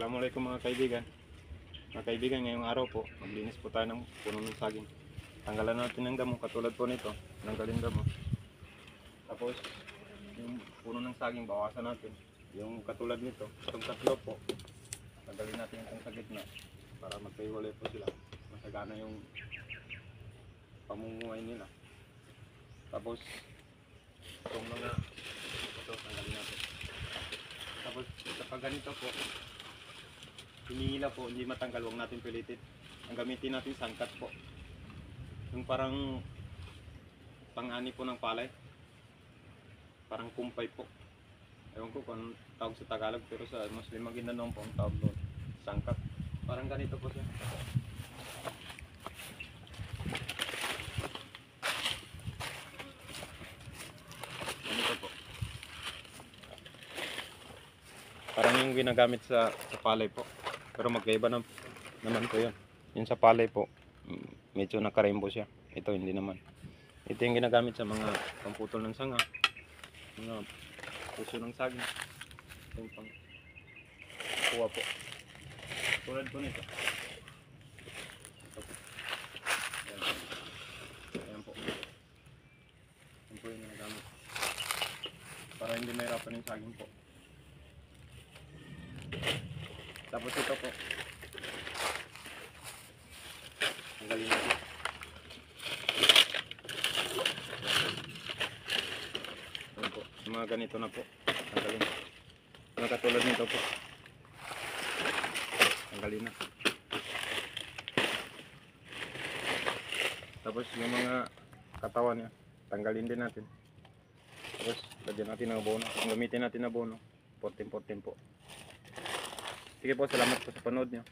Assalamualaikum mga kaibigan. Mga kaibigan, ngayong araw po, maglinis po tayo ng puno ng saging. Tanggalan natin ng damo, katulad po nito, tanggalin damo. Tapos, yung puno ng saging, bawasan natin. Yung katulad nito, itong tatlo po, tanggalin natin yung sa gitna para magkahiwalay po sila. Masagana yung pamumuhay nila. Tapos, itong mga ito, tanggalin natin. Tapos, kapag ganito po, hinihila po, hindi matanggal, huwag natin pilitin. Ang gamitin natin sangkat po. Yung parang pang-ani po ng palay. Parang kumpay po. Ewan ko kung tawag sa Tagalog, pero sa Muslim Maguindanao po ang tawag doon. Sangkat. Parang ganito po siya. Ganito po. Parang yung ginagamit sa palay po. Pero magkaiba naman po yun. Yung sa palay po, medyo naka-rainbow siya. Ito hindi naman. Ito yung ginagamit sa mga pamputol ng sanga, mga puso ng saging. Ito yung pang kuha po. Tulad po nito. Ito po. Ayan. Ayan po. Ayan po yung ginagamit. Para hindi mahirapan yung saging po. Tapos ito po, tanggalin natin. Ayan po, mga ganito na po, tanggalin. Mga katulad nito po, tanggalin na. Tapos yung mga katawan niya, tanggalin din natin. Tapos lagyan natin ng abono. Ang gamitin natin ng abono, 14-14 po. Sige po, salamat po sa panood niyo.